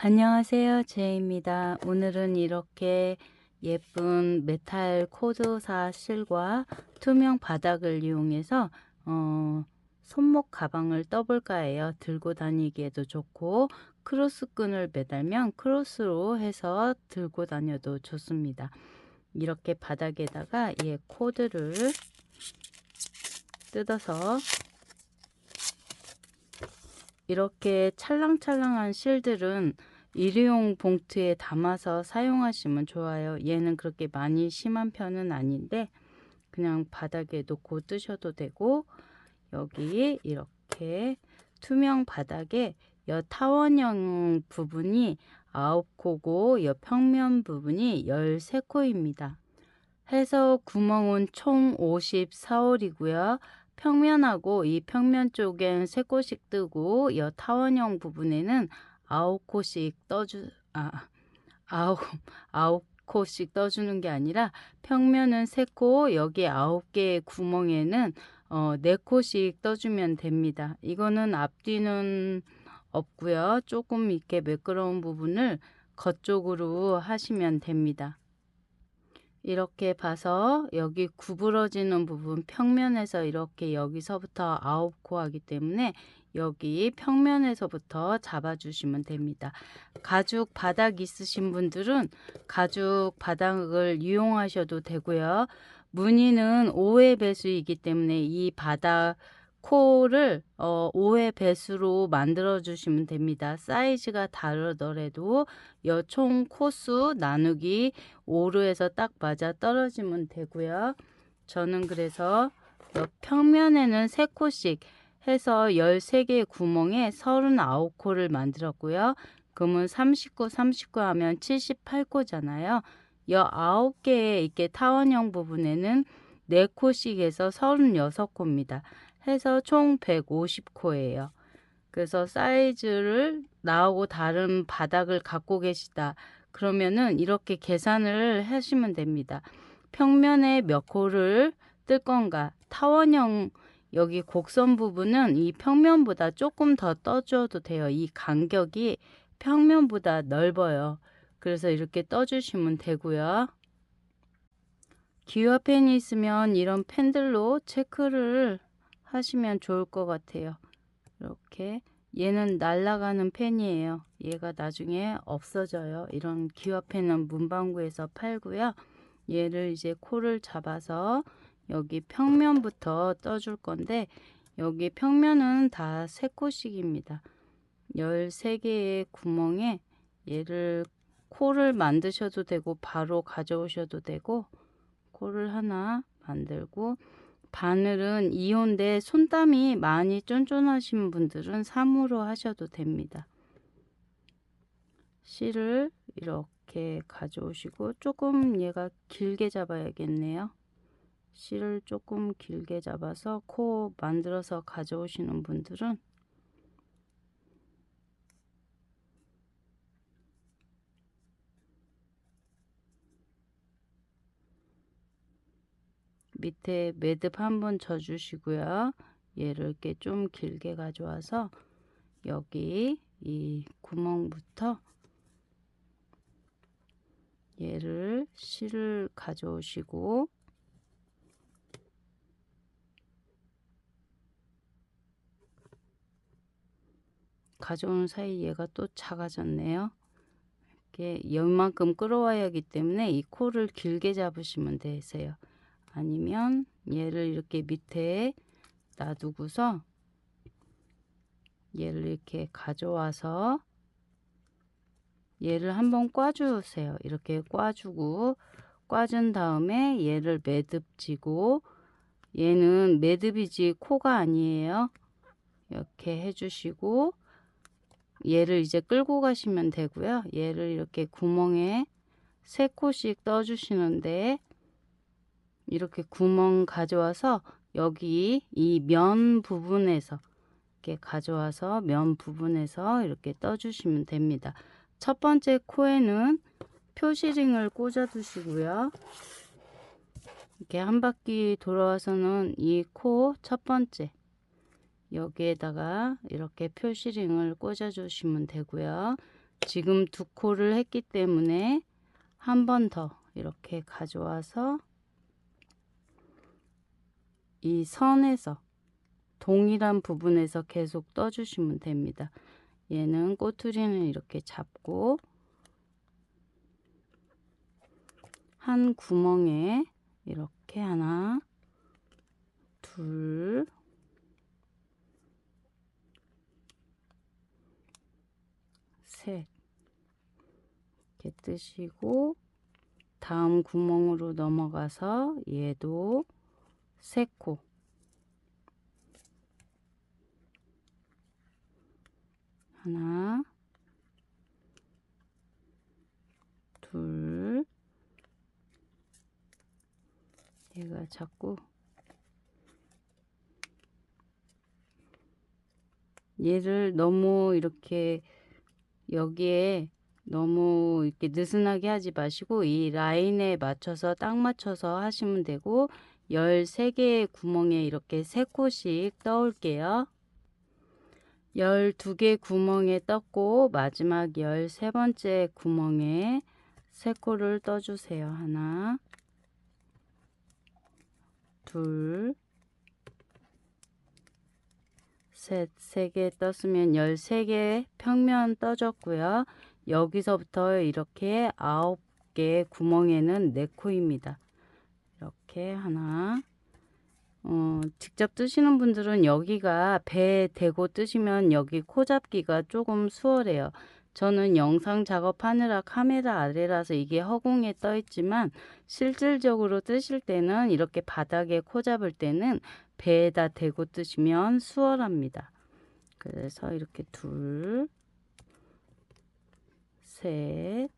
안녕하세요. 제이입니다. 오늘은 이렇게 예쁜 메탈 코드사 실과 투명 바닥을 이용해서 손목 가방을 떠볼까 해요. 들고 다니기에도 좋고 크로스끈을 매달면 크로스로 해서 들고 다녀도 좋습니다. 이렇게 바닥에다가 이 코드를 뜯어서 이렇게 찰랑찰랑한 실들은 일회용 봉투에 담아서 사용하시면 좋아요. 얘는 그렇게 많이 심한 편은 아닌데 그냥 바닥에 놓고 뜨셔도 되고, 여기 이렇게 투명 바닥에 여 타원형 부분이 9코고 여 평면 부분이 13코입니다. 해서 구멍은 총 54홀이고요. 평면하고 이 평면 쪽엔 3코씩 뜨고 여 타원형 부분에는 9코씩 아홉 코씩 떠주는 게 아니라 평면은 3코, 여기 9개의 구멍에는 4코씩 떠주면 됩니다. 이거는 앞뒤는 없고요. 조금 이렇게 매끄러운 부분을 겉쪽으로 하시면 됩니다. 이렇게 봐서 여기 구부러지는 부분 평면에서 이렇게 여기서부터 9코 하기 때문에 여기 평면에서부터 잡아주시면 됩니다. 가죽 바닥 있으신 분들은 가죽 바닥을 이용하셔도 되고요. 무늬는 5회 배수이기 때문에 이 바닥 코를 5회 배수로 만들어 주시면 됩니다. 사이즈가 다르더라도 총 코수 나누기 5로 해서 딱 맞아 떨어지면 되고요. 저는 그래서 평면에는 3코씩 해서 13개의 구멍에 39코를 만들었고요. 그러면 39, 39 하면 78코잖아요. 9개의 이렇게 타원형 부분에는 4코씩 해서 36코입니다. 해서 총 150코예요. 그래서 사이즈를 나하고 다른 바닥을 갖고 계시다. 그러면은 이렇게 계산을 하시면 됩니다. 평면에 몇 코를 뜰 건가? 타원형 여기 곡선 부분은 이 평면보다 조금 더 떠줘도 돼요. 이 간격이 평면보다 넓어요. 그래서 이렇게 떠주시면 되고요. 기화펜이 있으면 이런 펜들로 체크를 하시면 좋을 것 같아요. 이렇게 얘는 날아가는 펜이에요. 얘가 나중에 없어져요. 이런 기화펜은 문방구에서 팔고요. 얘를 이제 코를 잡아서 여기 평면부터 떠줄 건데, 여기 평면은 다 3코씩입니다. 13개의 구멍에 얘를 코를 만드셔도 되고 바로 가져오셔도 되고, 코를 하나 만들고, 바늘은 2호인데 손땀이 많이 쫀쫀하신 분들은 3호로 하셔도 됩니다. 실을 이렇게 가져오시고, 조금 얘가 길게 잡아야겠네요. 실을 조금 길게 잡아서 코 만들어서 가져오시는 분들은 밑에 매듭 한번 져주시고요. 얘를 이렇게 좀 길게 가져와서 여기 이 구멍부터 얘를 실을 가져오시고, 가져온 사이 얘가 또 작아졌네요. 이렇게 이만큼 끌어와야 하기 때문에 이 코를 길게 잡으시면 되세요. 아니면 얘를 이렇게 밑에 놔두고서 얘를 이렇게 가져와서 얘를 한번 꽈주세요. 이렇게 꽈주고, 꽈준 다음에 얘를 매듭지고, 얘는 매듭이지 코가 아니에요. 이렇게 해주시고, 얘를 이제 끌고 가시면 되고요. 얘를 이렇게 구멍에 3코씩 떠주시는데, 이렇게 구멍 가져와서 여기 이 면 부분에서 이렇게 가져와서 면 부분에서 이렇게 떠주시면 됩니다. 첫 번째 코에는 표시링을 꽂아 두시고요. 이렇게 한 바퀴 돌아와서는 이 코 첫 번째 여기에다가 이렇게 표시링을 꽂아 주시면 되고요. 지금 두 코를 했기 때문에 한 번 더 이렇게 가져와서 이 선에서 동일한 부분에서 계속 떠주시면 됩니다. 얘는 꼬투리는 이렇게 잡고 한 구멍에 이렇게 하나, 둘, 셋 이렇게 뜨시고 다음 구멍으로 넘어가서 얘도 세 코 하나, 둘, 얘가 자꾸 얘를 너무 이렇게 여기에 너무 이렇게 느슨하게 하지 마시고 이 라인에 맞춰서 딱 맞춰서 하시면 되고 13개의 구멍에 이렇게 3코씩 떠올게요. 12개 구멍에 떴고 마지막 13번째 구멍에 3코를 떠주세요. 하나, 둘, 셋, 3개 떴으면 13개 평면 떠졌고요. 여기서부터 이렇게 9개 구멍에는 4코입니다. 이렇게 하나, 직접 뜨시는 분들은 여기가 배에 대고 뜨시면 여기 코 잡기가 조금 수월해요. 저는 영상 작업하느라 카메라 아래라서 이게 허공에 떠 있지만 실질적으로 뜨실 때는 이렇게 바닥에 코 잡을 때는 배에다 대고 뜨시면 수월합니다. 그래서 이렇게 둘, 셋,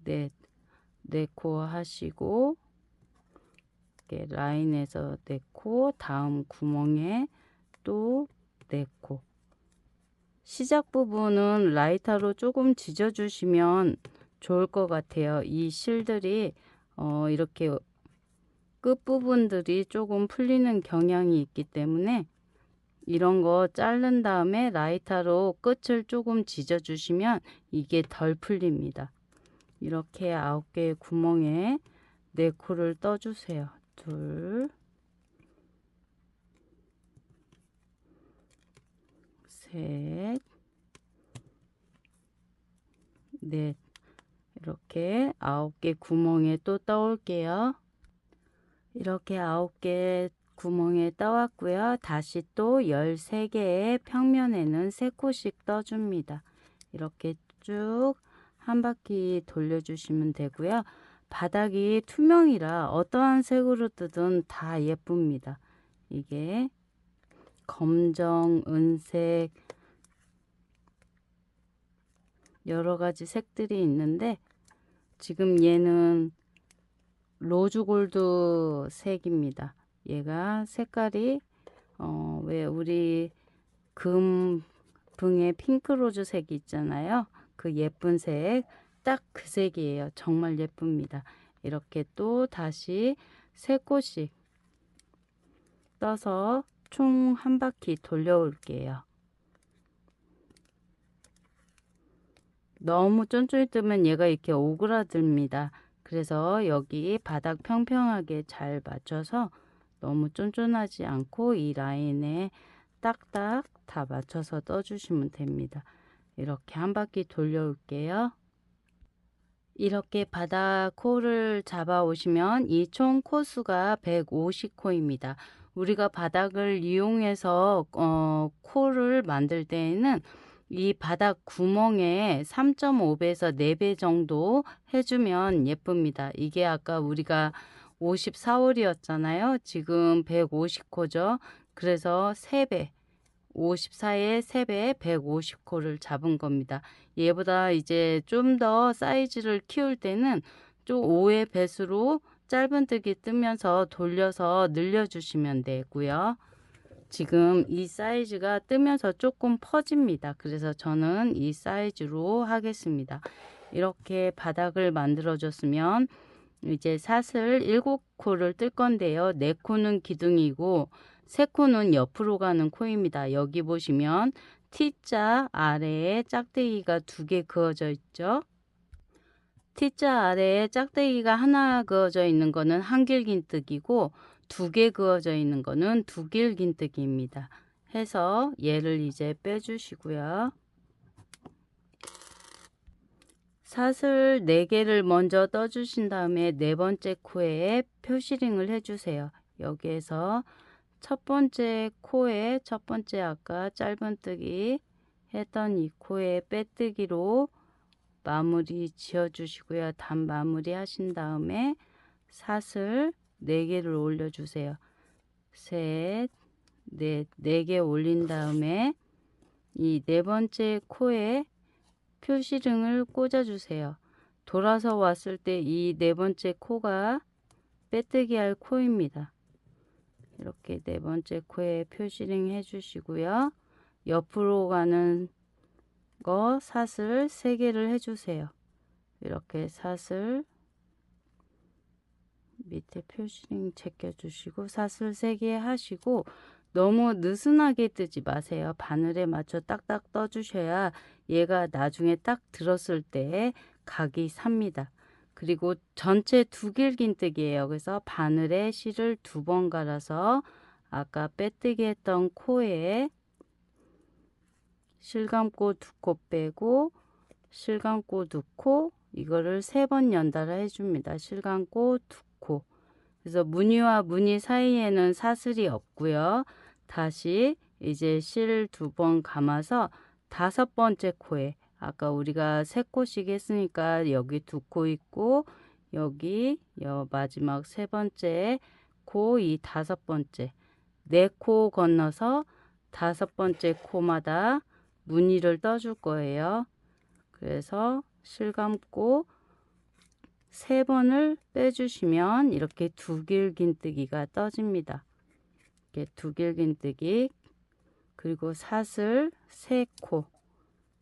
넷, 4코 하시고 이렇게 라인에서 4코, 다음 구멍에 또 4코. 시작 부분은 라이터로 조금 지져 주시면 좋을 것 같아요. 이 실들이 이렇게 끝부분들이 조금 풀리는 경향이 있기 때문에 이런 거 자른 다음에 라이터로 끝을 조금 지져 주시면 이게 덜 풀립니다. 이렇게 9개의 구멍에 4코를 떠주세요. 둘, 셋, 넷. 이렇게 9개 구멍에 또 떠올게요. 이렇게 9개 구멍에 떠왔고요. 다시 또 13개의 평면에는 3코씩 떠줍니다. 이렇게 쭉 한 바퀴 돌려주시면 되고요. 바닥이 투명이라 어떠한 색으로 뜨든 다 예쁩니다. 이게 검정, 은색 여러 가지 색들이 있는데 지금 얘는 로즈골드 색입니다. 얘가 색깔이 왜 우리 금붕의 핑크로즈 색이 있잖아요. 그 예쁜 색, 딱 그 색이에요. 정말 예쁩니다. 이렇게 또 다시 3코씩 떠서 총 한 바퀴 돌려올게요. 너무 쫀쫀히 뜨면 얘가 이렇게 오그라듭니다. 그래서 여기 바닥 평평하게 잘 맞춰서 너무 쫀쫀하지 않고 이 라인에 딱딱 다 맞춰서 떠주시면 됩니다. 이렇게 한 바퀴 돌려올게요. 이렇게 바닥 코를 잡아 오시면 이 총 코수가 150코입니다. 우리가 바닥을 이용해서 코를 만들 때에는 이 바닥 구멍에 3.5배에서 4배 정도 해주면 예쁩니다. 이게 아까 우리가 54홀이었잖아요. 지금 150코죠. 그래서 3배, 54에 3배 150코를 잡은 겁니다. 얘보다 이제 좀 더 사이즈를 키울 때는 좀 5의 배수로 짧은뜨기 뜨면서 돌려서 늘려주시면 되고요. 지금 이 사이즈가 뜨면서 조금 퍼집니다. 그래서 저는 이 사이즈로 하겠습니다. 이렇게 바닥을 만들어 줬으면 이제 사슬 7코를 뜰 건데요. 4코는 기둥이고 세 코는 옆으로 가는 코입니다. 여기 보시면 T자 아래에 짝대기가 2개 그어져 있죠. T자 아래에 짝대기가 하나 그어져 있는 거는 한길긴뜨기고 2개 그어져 있는 거는 두길긴뜨기입니다. 해서 얘를 이제 빼주시고요. 사슬 4개를 먼저 떠주신 다음에 4번째 코에 표시링을 해주세요. 여기에서 첫 번째 코에 첫 번째 아까 짧은뜨기 했던 이 코에 빼뜨기로 마무리 지어 주시고요. 단 마무리 하신 다음에 사슬 4개를 올려 주세요. 셋, 넷, 4개 올린 다음에 이 4번째 코에 표시링을 꽂아 주세요. 돌아서 왔을 때 이 4번째 코가 빼뜨기 할 코입니다. 이렇게 4번째 코에 표시링 해 주시고요. 옆으로 가는 거 사슬 3개를 해 주세요. 이렇게 사슬 밑에 표시링 제껴 주시고 사슬 3개 하시고 너무 느슨하게 뜨지 마세요. 바늘에 맞춰 딱딱 떠 주셔야 얘가 나중에 딱 들었을 때 각이 삽니다. 그리고 전체 두길긴뜨기예요. 그래서 바늘에 실을 2번 갈아서 아까 빼뜨기 했던 코에 실 감고 2코 빼고 실 감고 2코 이거를 3번 연달아 해줍니다. 실 감고 2코. 그래서 무늬와 무늬 사이에는 사슬이 없고요. 다시 이제 실 2번 감아서 5번째 코에 아까 우리가 3코씩 했으니까 여기 2코 있고 여기 마지막 3번째 코 이 5번째 4코 건너서 5번째 코마다 무늬를 떠줄 거예요. 그래서 실 감고 3번을 빼주시면 이렇게 두길긴뜨기가 떠집니다. 이렇게 두길긴뜨기 그리고 사슬 3코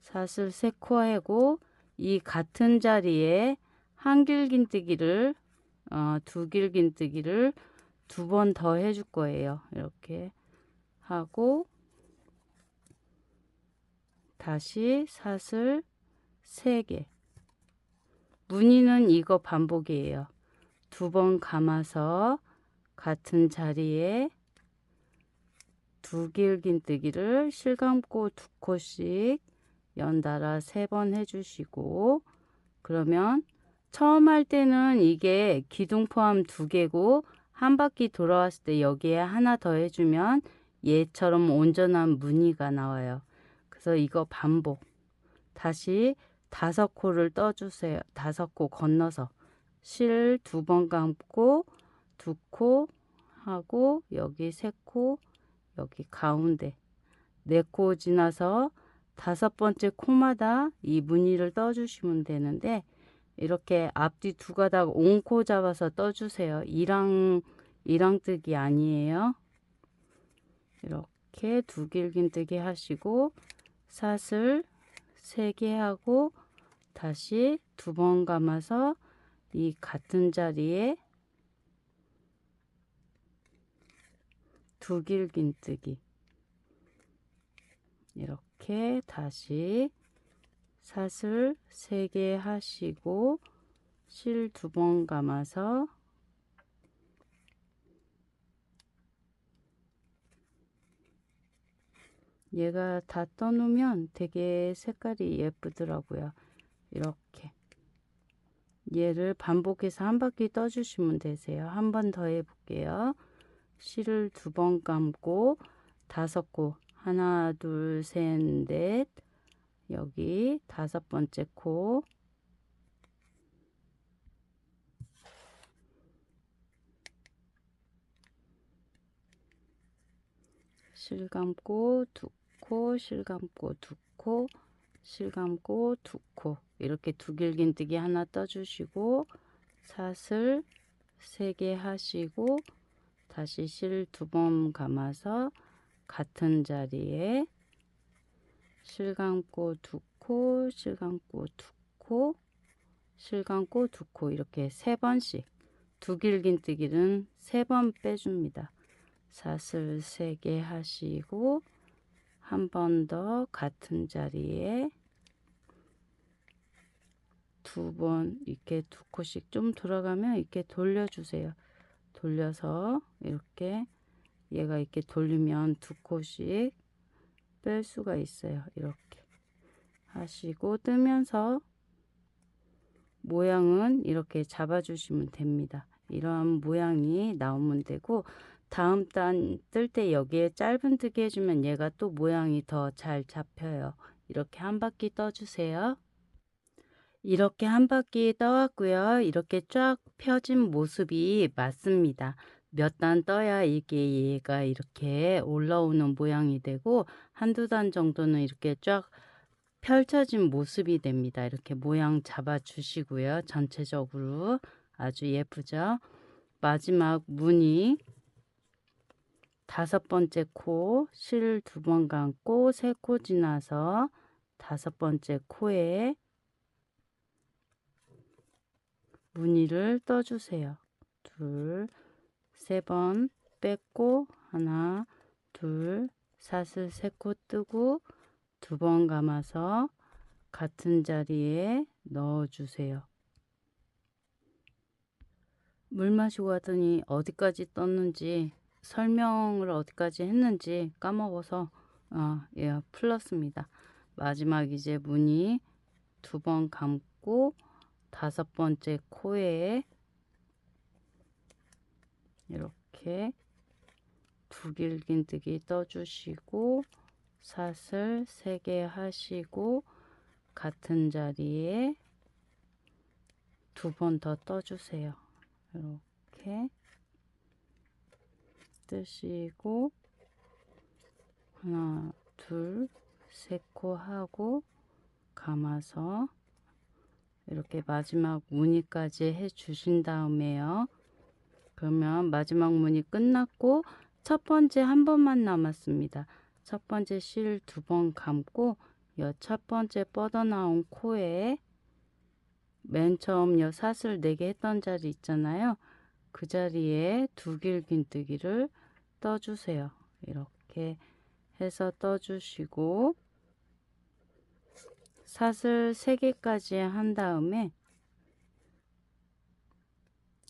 사슬 3코 하고 이 같은 자리에 한길긴뜨기를 두길긴뜨기를 2번 더 해줄 거예요. 이렇게 하고 다시 사슬 3개 무늬는 이거 반복이에요. 2번 감아서 같은 자리에 두길긴뜨기를 실 감고 2코씩 연달아 3번 해주시고 그러면 처음 할 때는 이게 기둥 포함 2개고 한 바퀴 돌아왔을 때 여기에 하나 더 해주면 얘처럼 온전한 무늬가 나와요. 그래서 이거 반복 다시 5코를 떠주세요. 5코 건너서 실 2번 감고 2코 하고 여기 3코 여기 가운데 4코 지나서 5번째 코마다 이 무늬를 떠주시면 되는데 이렇게 앞뒤 2가닥 옹코 잡아서 떠주세요. 이랑뜨기 아니에요. 이렇게 두길긴뜨기 하시고 사슬 3개 하고 다시 2번 감아서 이 같은 자리에 두길긴뜨기 이렇게 다시 사슬 3개 하시고 실 2번 감아서 얘가 다 떠놓으면 되게 색깔이 예쁘더라고요. 이렇게 얘를 반복해서 한 바퀴 떠주시면 되세요. 한 번 더 해볼게요. 실을 2번 감고 5코 하나 둘 셋 넷 여기 5번째 코 실 감고 2코 실 감고 2코 실 감고 2코 이렇게 두길긴뜨기 하나 떠주시고 사슬 3개 하시고 다시 실 2번 감아서 같은 자리에 실 감고 2코 실 감고 2코 실 감고 2코 이렇게 3번씩 두길긴뜨기는 3번 빼줍니다. 사슬 3개 하시고 한 번 더 같은 자리에 2번 이렇게 2코씩 좀 돌아가면 이렇게 돌려주세요. 돌려서 이렇게 얘가 이렇게 돌리면 2코씩 뺄 수가 있어요. 이렇게 하시고 뜨면서 모양은 이렇게 잡아주시면 됩니다. 이러한 모양이 나오면 되고, 다음 단 뜰 때 여기에 짧은뜨기 해주면 얘가 또 모양이 더 잘 잡혀요. 이렇게 한 바퀴 떠주세요. 이렇게 한 바퀴 떠왔고요. 이렇게 쫙 펴진 모습이 맞습니다. 몇 단 떠야 이게 얘가 이렇게 올라오는 모양이 되고, 한두 단 정도는 이렇게 쫙 펼쳐진 모습이 됩니다. 이렇게 모양 잡아 주시고요. 전체적으로 아주 예쁘죠. 마지막 무늬 5번째 코 실 2번 감고 3코 지나서 5번째 코에 무늬를 떠주세요. 2, 3번 뺐고 하나, 둘, 사슬 3코 뜨고 2번 감아서 같은 자리에 넣어주세요. 물 마시고 하더니 어디까지 떴는지 설명을 어디까지 했는지 까먹어서 예, 풀렀습니다. 마지막 이제 무늬 2번 감고 5번째 코에 이렇게 두길긴뜨기 떠주시고 사슬 3개 하시고 같은 자리에 2번 더 떠주세요. 이렇게 뜨시고 하나, 둘, 3코 하고 감아서 이렇게 마지막 무늬까지 해 주신 다음에요. 그러면 마지막 무늬 끝났고 첫 번째 한 번만 남았습니다. 첫 번째 실 2번 감고 여 첫 번째 뻗어나온 코에 맨 처음 여 사슬 4개 했던 자리 있잖아요. 그 자리에 두길긴뜨기를 떠주세요. 이렇게 해서 떠주시고 사슬 3개까지 한 다음에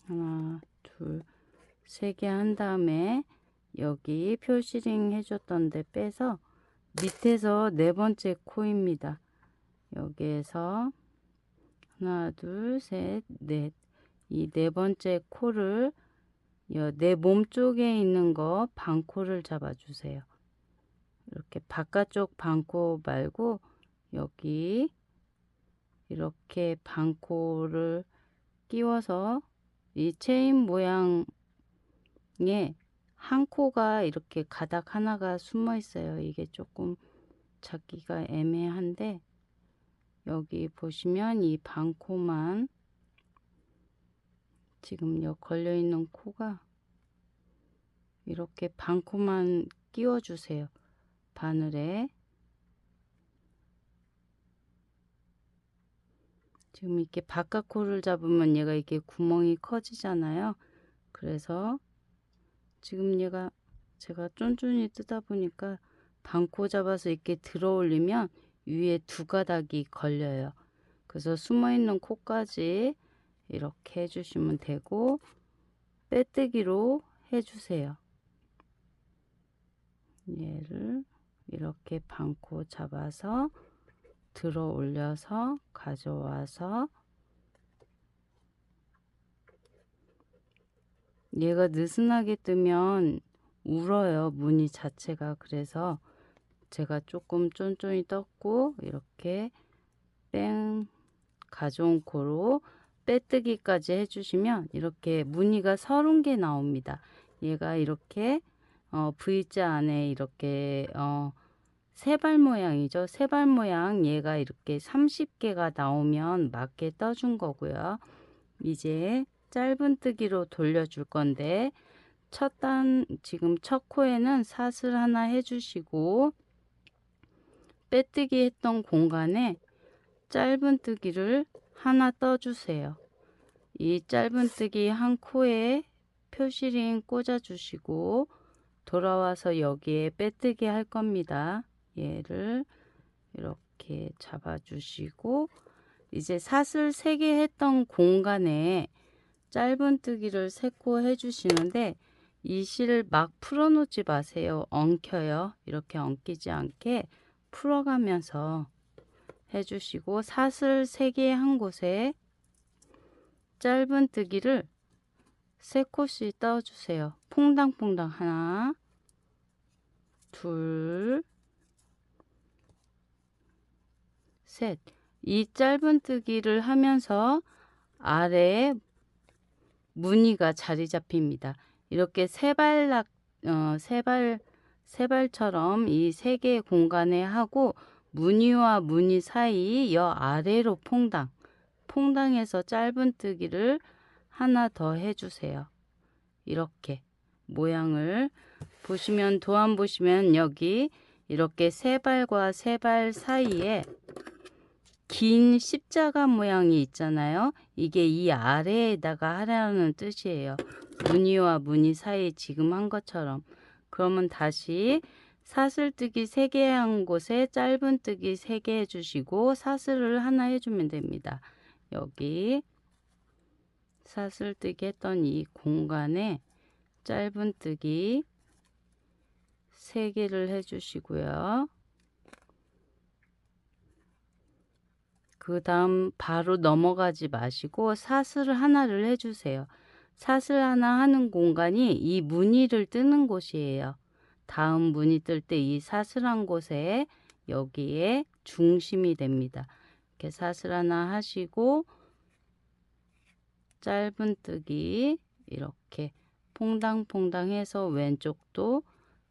하나, 둘, 3개 한 다음에 여기 표시링 해줬던 데 빼서 밑에서 4번째 코입니다. 여기에서 하나, 둘, 셋, 넷. 이 4번째 코를 내 몸 쪽에 있는 거 반코를 잡아주세요. 이렇게 바깥쪽 반코 말고 여기 이렇게 반코를 끼워서 이 체인 모양에 한 코가 이렇게 가닥 하나가 숨어 있어요. 이게 조금 찾기가 애매한데 여기 보시면 이 반코만 지금 여기 걸려 있는 코가 이렇게 반코만 끼워 주세요. 바늘에 지금 이렇게 바깥 코를 잡으면 얘가 이렇게 구멍이 커지잖아요. 그래서 지금 얘가 제가 쫀쫀이 뜨다 보니까 반코 잡아서 이렇게 들어 올리면 위에 2가닥이 걸려요. 그래서 숨어 있는 코까지 이렇게 해주시면 되고 빼뜨기로 해주세요. 얘를 이렇게 반코 잡아서 들어 올려서 가져와서 얘가 느슨하게 뜨면 울어요. 무늬 자체가. 그래서 제가 조금 쫀쫀이 떴고 이렇게 뺑 가져온 코로 빼뜨기까지 해주시면 이렇게 무늬가 30개 나옵니다. 얘가 이렇게 V자 안에 이렇게 세발 모양이죠. 세발 모양 얘가 이렇게 30개가 나오면 맞게 떠준 거고요. 이제 짧은뜨기로 돌려줄 건데 지금 첫 코에는 사슬 하나 해주시고 빼뜨기 했던 공간에 짧은뜨기를 하나 떠주세요. 이 짧은뜨기 한 코에 표시링 꽂아주시고 돌아와서 여기에 빼뜨기 할 겁니다. 얘를 이렇게 잡아주시고 이제 사슬 3개 했던 공간에 짧은뜨기를 3코 해주시는데 이 실을 막 풀어놓지 마세요. 엉켜요. 이렇게 엉키지 않게 풀어가면서 해주시고 사슬 3개 한 곳에 짧은뜨기를 3코씩 떠주세요. 퐁당퐁당 하나, 둘, 셋. 이 짧은뜨기를 하면서 아래에 무늬가 자리 잡힙니다. 이렇게 세발처럼 이 3개의 공간에 하고 무늬와 무늬 사이 여 아래로 퐁당해서 짧은뜨기를 하나 더 해주세요. 이렇게 모양을 보시면 도안 보시면 여기 이렇게 세발과 세발 사이에 긴 십자가 모양이 있잖아요. 이게 이 아래에다가 하라는 뜻이에요. 무늬와 무늬 사이 지금 한 것처럼. 그러면 다시 사슬뜨기 3개 한 곳에 짧은뜨기 3개 해주시고 사슬을 하나 해주면 됩니다. 여기 사슬뜨기 했던 이 공간에 짧은뜨기 3개를 해주시고요. 그 다음 바로 넘어가지 마시고 사슬 하나를 해주세요. 사슬 하나 하는 공간이 이 무늬를 뜨는 곳이에요. 다음 무늬 뜰 때 이 사슬한 곳에 여기에 중심이 됩니다. 이렇게 사슬 하나 하시고 짧은뜨기 이렇게 퐁당퐁당 해서 왼쪽도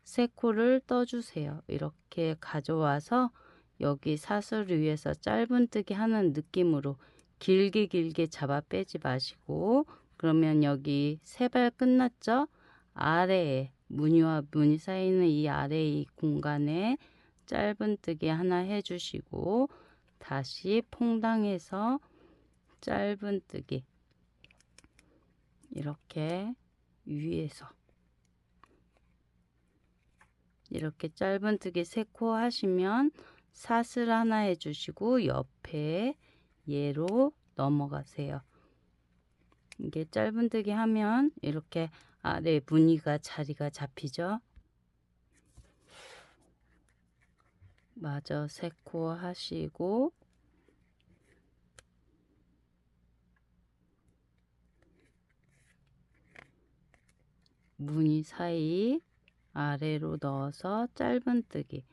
3코를 떠주세요. 이렇게 가져와서 여기 사슬 위에서 짧은뜨기 하는 느낌으로 길게 잡아 빼지 마시고 그러면 여기 3발 끝났죠? 아래에 무늬와 무늬 사이는 이 아래 이 공간에 짧은뜨기 하나 해주시고 다시 퐁당해서 짧은뜨기 이렇게 위에서 이렇게 짧은뜨기 3코 하시면 사슬 하나 해주시고 옆에 얘로 넘어가세요. 이게 짧은뜨기 하면 이렇게 아래 무늬가 자리가 잡히죠. 마저 3코 하시고 무늬 사이 아래로 넣어서 짧은뜨기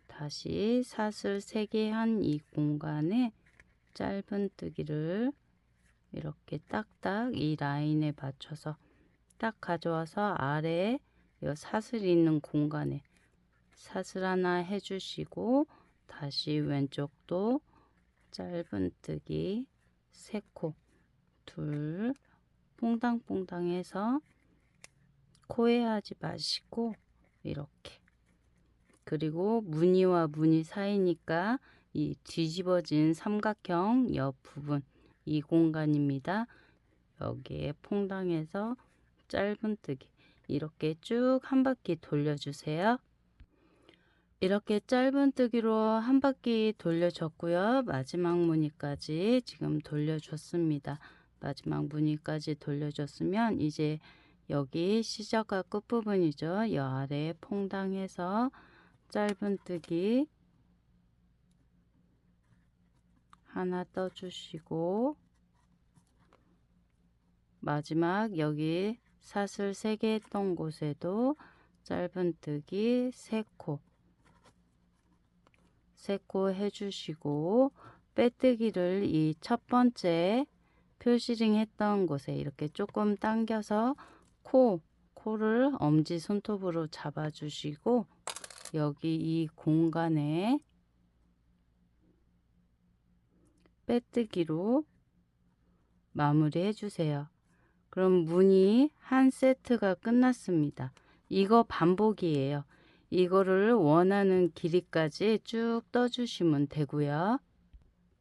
다시 사슬 3개 한 이 공간에 짧은뜨기를 이렇게 딱딱 이 라인에 맞춰서 딱 가져와서 아래에 이 사슬이 있는 공간에 사슬 하나 해주시고 다시 왼쪽도 짧은뜨기 3코 둘 퐁당퐁당 해서 코에 하지 마시고 이렇게 그리고 무늬와 무늬 사이니까 이 뒤집어진 삼각형 옆 부분 이 공간입니다. 여기에 퐁당해서 짧은뜨기 이렇게 쭉 한 바퀴 돌려주세요. 이렇게 짧은뜨기로 한 바퀴 돌려줬고요. 마지막 무늬까지 지금 돌려줬습니다. 마지막 무늬까지 돌려줬으면 이제 여기 시작과 끝부분이죠. 이 아래에 퐁당해서 짧은뜨기 하나 떠주시고 마지막 여기 사슬 3개 했던 곳에도 짧은뜨기 3코 해주시고 빼뜨기를 이 첫 번째 표시링 했던 곳에 이렇게 조금 당겨서 코를 엄지손톱으로 잡아주시고 여기 이 공간에 빼뜨기로 마무리 해주세요. 그럼 무늬 한 세트가 끝났습니다. 이거 반복이에요. 이거를 원하는 길이까지 쭉 떠주시면 되고요.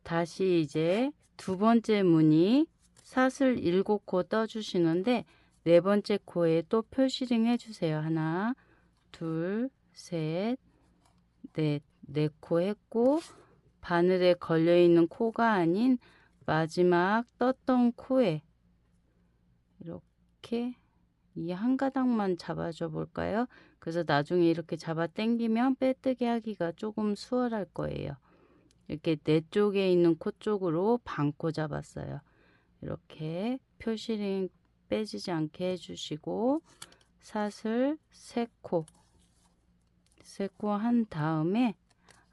다시 이제 두 번째 무늬 사슬 7코 떠주시는데 네 번째 코에 또 표시링 해주세요. 하나, 둘, 셋, 넷, 네 코 했고, 바늘에 걸려있는 코가 아닌 마지막 떴던 코에 이렇게 이 한 가닥만 잡아줘 볼까요? 그래서 나중에 이렇게 잡아 당기면 빼뜨기 하기가 조금 수월할 거예요. 이렇게 내 쪽에 있는 코 쪽으로 반코 잡았어요. 이렇게 표시링 빼지지 않게 해주시고 사슬 3코 한 다음에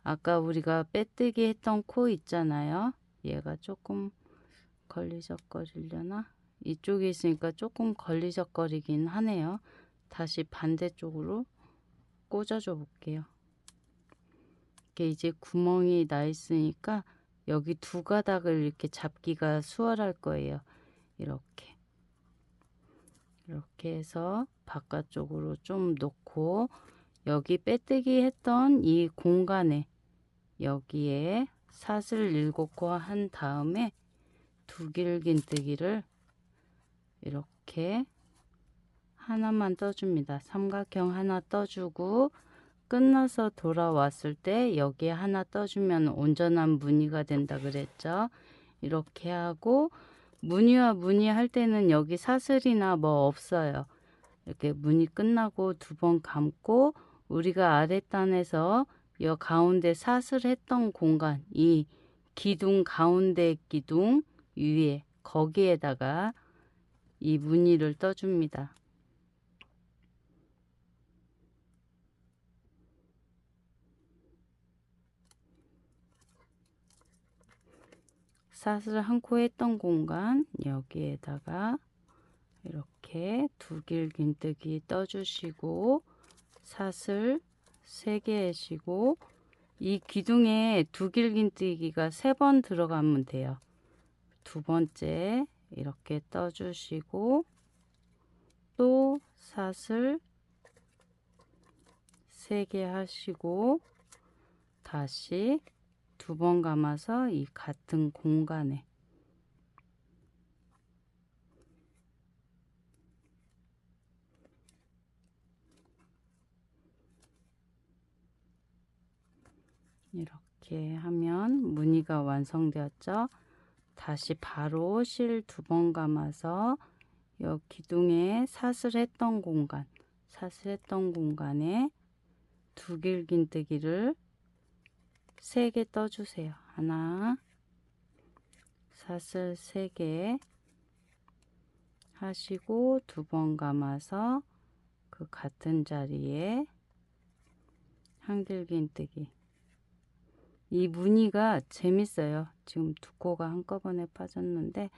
아까 우리가 빼뜨기 했던 코 있잖아요. 얘가 조금 걸리적거리려나? 이쪽에 있으니까 조금 걸리적거리긴 하네요. 다시 반대쪽으로 꽂아줘 볼게요. 이게 이제 구멍이 나 있으니까 여기 두 가닥을 이렇게 잡기가 수월할 거예요. 이렇게 해서 바깥쪽으로 좀 놓고 여기 빼뜨기 했던 이 공간에 여기에 사슬 7코 한 다음에 두길긴뜨기를 이렇게 하나만 떠줍니다. 삼각형 하나 떠주고 끝나서 돌아왔을 때 여기에 하나 떠주면 온전한 무늬가 된다 그랬죠. 이렇게 하고 무늬와 무늬 할 때는 여기 사슬이나 뭐 없어요. 이렇게 무늬 끝나고 2번 감고 우리가 아랫단에서 이 가운데 사슬했던 공간, 이 기둥 가운데 기둥 위에 거기에다가 이 무늬를 떠줍니다. 사슬 한 코 했던 공간 여기에다가 이렇게 두길긴뜨기 떠주시고 사슬 3개 하시고 이 기둥에 두길긴뜨기가 3번 들어가면 돼요. 두 번째 이렇게 떠주시고 또 사슬 3개 하시고 다시 2번 감아서 이 같은 공간에 이렇게 하면 무늬가 완성되었죠. 다시 바로 실 2번 감아서 이 기둥에 사슬했던 공간에 두길긴뜨기를 3개 떠주세요. 하나, 사슬 3개 하시고 2번 감아서 그 같은 자리에 한길긴뜨기. 이 무늬가 재밌어요. 지금 2코가 한꺼번에 빠졌는데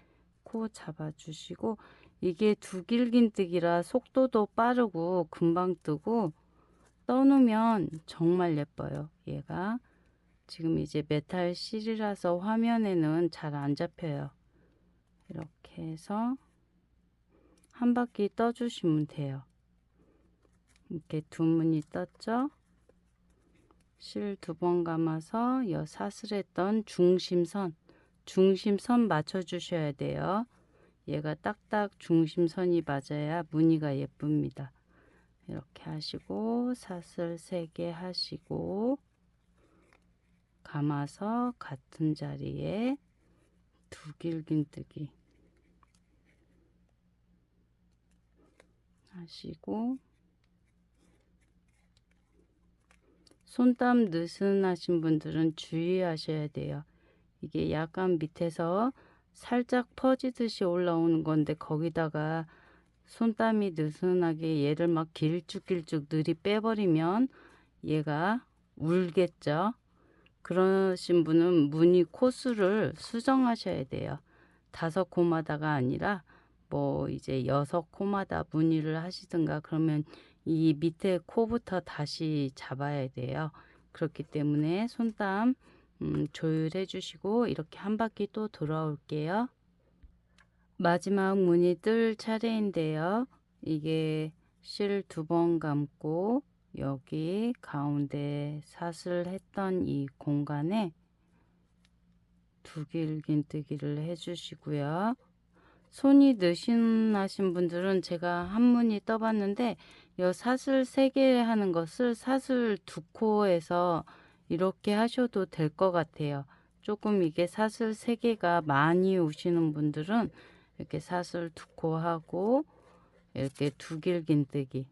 코 잡아주시고 이게 두길긴뜨기라 속도도 빠르고 금방 뜨고 떠놓으면 정말 예뻐요. 얘가 지금 이제 메탈 실이라서 화면에는 잘 안 잡혀요. 이렇게 해서 한 바퀴 떠주시면 돼요. 이렇게 2무늬 떴죠? 실 2번 감아서 여 사슬했던 중심선 맞춰 주셔야 돼요. 얘가 딱딱 중심선이 맞아야 무늬가 예쁩니다. 이렇게 하시고 사슬 3개 하시고 감아서 같은 자리에 두길긴뜨기 하시고 손땀 느슨하신 분들은 주의하셔야 돼요. 이게 약간 밑에서 살짝 퍼지듯이 올라오는 건데 거기다가 손땀이 느슨하게 얘를 막 길쭉길쭉 느리 빼버리면 얘가 울겠죠. 그러신 분은 무늬 코수를 수정하셔야 돼요. 5코마다가 아니라 뭐 이제 6코마다 무늬를 하시든가 그러면 이 밑에 코부터 다시 잡아야 돼요. 그렇기 때문에 손땀 조율해 주시고 이렇게 한 바퀴 또 돌아올게요. 마지막 무늬 뜰 차례인데요. 이게 실 2번 감고 여기 가운데 사슬 했던 이 공간에 두길긴뜨기를 해주시고요. 손이 느슨하신 분들은 제가 한 무늬 떠봤는데 요 사슬 3개 하는 것을 사슬 2코에서 이렇게 하셔도 될 것 같아요. 조금 이게 사슬 3개가 많이 오시는 분들은 이렇게 사슬 2코 하고 이렇게 두길긴뜨기.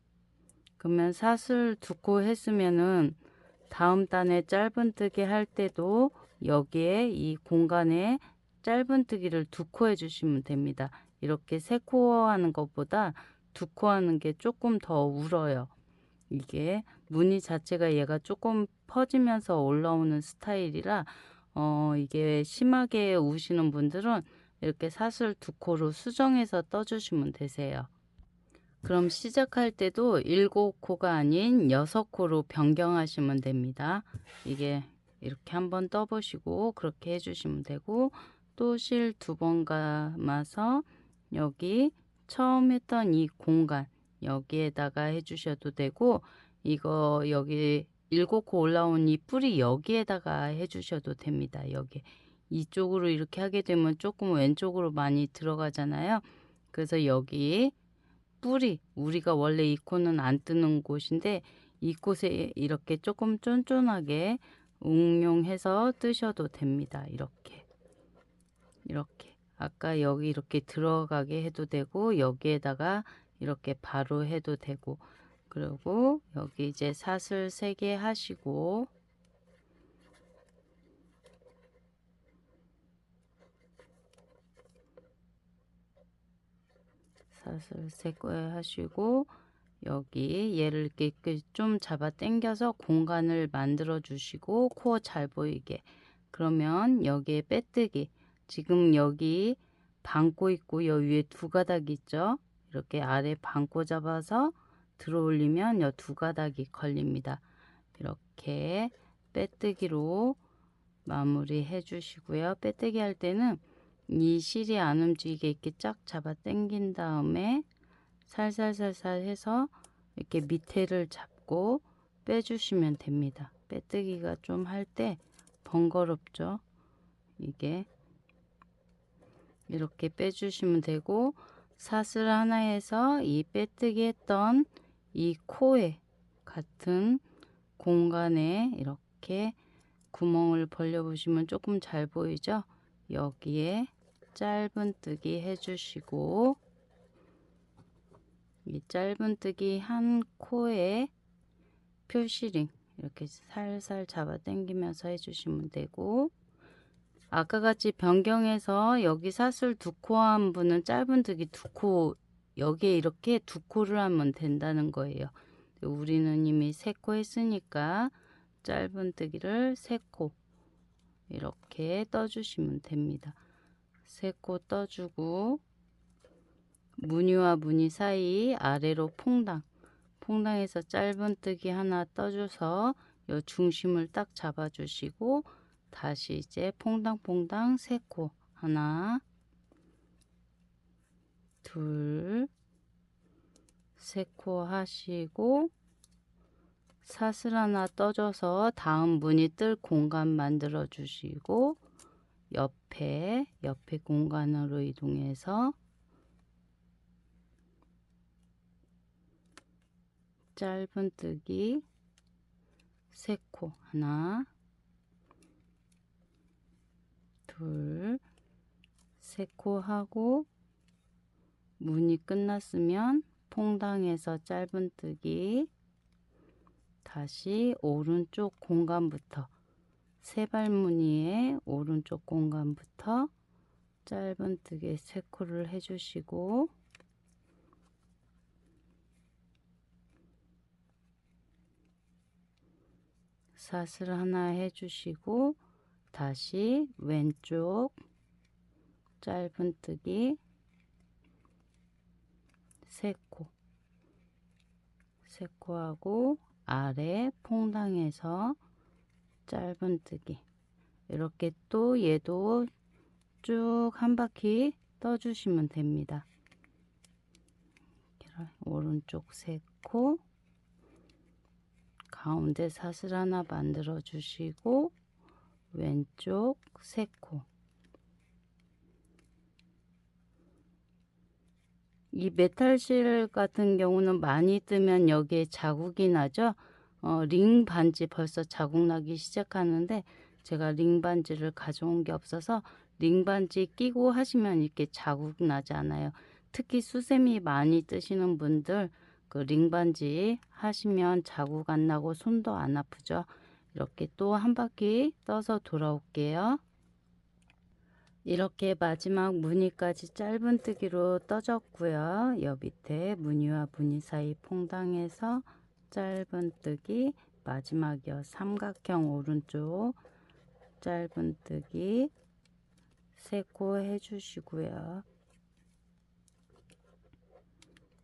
그러면 사슬 2코 했으면은 다음 단에 짧은뜨기 할 때도 여기에 이 공간에 짧은뜨기를 2코 해주시면 됩니다. 이렇게 3코 하는 것보다 2코 하는 게 조금 더 울어요. 이게 무늬 자체가 얘가 조금 퍼지면서 올라오는 스타일이라 이게 심하게 우시는 분들은 이렇게 사슬 2코로 수정해서 떠주시면 되세요. 그럼 시작할 때도 7코가 아닌 6코로 변경하시면 됩니다. 이게 이렇게 한번 떠보시고 그렇게 해주시면 되고, 또 실 2번 감아서 여기 처음 했던 이 공간 여기에다가 해주셔도 되고, 이거 여기 7코 올라온 이 뿌리 여기에다가 해주셔도 됩니다. 여기 이쪽으로 이렇게 하게 되면 조금 왼쪽으로 많이 들어가잖아요. 그래서 여기 뿌리, 우리가 원래 이 코는 안 뜨는 곳인데 이곳에 이렇게 조금 쫀쫀하게 응용해서 뜨셔도 됩니다. 이렇게 아까 여기 이렇게 들어가게 해도 되고, 여기에다가 이렇게 바로 해도 되고, 그리고 여기 이제 사슬 3개 하시고, 사슬 3개 하시고, 여기 얘를 이렇게 좀 잡아 당겨서 공간을 만들어 주시고, 코어 잘 보이게. 그러면 여기에 빼뜨기, 지금 여기 반고 있고 여 위에 2가닥 있죠. 이렇게 아래 반고 잡아서 들어 올리면 여 2가닥이 걸립니다. 이렇게 빼뜨기로 마무리 해 주시고요. 빼뜨기 할 때는 이 실이 안 움직이게 이렇게 쫙 잡아 당긴 다음에 살살살살 해서 이렇게 밑에를 잡고 빼주시면 됩니다. 빼뜨기가 좀 할 때 번거롭죠. 이게 이렇게 빼주시면 되고, 사슬 하나에서 이 빼뜨기 했던 이 코에 같은 공간에 이렇게 구멍을 벌려 보시면 조금 잘 보이죠. 여기에 짧은뜨기 해주시고, 이 짧은뜨기 한 코에 표시링 이렇게 살살 잡아 당기면서 해주시면 되고, 아까 같이 변경해서 여기 사슬 2코 한 분은 짧은뜨기 2코, 여기에 이렇게 2코를 하면 된다는 거예요. 우리는 이미 3코 했으니까 짧은뜨기를 3코 이렇게 떠주시면 됩니다. 3코 떠주고, 무늬와 무늬 사이 아래로 퐁당해서 짧은뜨기 하나 떠줘서 요 중심을 딱 잡아주시고, 다시 이제 퐁당퐁당 3코, 하나, 둘, 3코 하시고, 사슬 하나 떠줘서 다음 무늬 뜰 공간 만들어 주시고, 옆에 공간으로 이동해서 짧은뜨기 3코, 하나, 둘, 3코 하고, 무늬 끝났으면 퐁당해서 짧은뜨기, 다시 오른쪽 공간부터, 세발무늬의 오른쪽 공간부터 짧은뜨기 3코를 해주시고, 사슬 하나 해주시고, 다시 왼쪽 짧은뜨기 3코 하고, 아래 퐁당해서 짧은뜨기, 이렇게 또 얘도 쭉 한 바퀴 떠주시면 됩니다. 오른쪽 3코, 가운데 사슬 하나 만들어 주시고, 왼쪽 3코, 이 메탈실 같은 경우는 많이 뜨면 여기에 자국이 나죠. 링 반지 벌써 자국 나기 시작하는데 제가 링 반지를 가져온 게 없어서 링 반지 끼고 하시면 이렇게 자국 나지 않아요. 특히 수세미 많이 뜨시는 분들 그 링 반지 하시면 자국 안 나고 손도 안 아프죠. 이렇게 또 한 바퀴 떠서 돌아올게요. 이렇게 마지막 무늬까지 짧은뜨기로 떠졌고요. 여 밑에 무늬와 무늬 사이 퐁당해서 짧은뜨기, 마지막 삼각형 오른쪽 짧은뜨기 3코 해주시고요.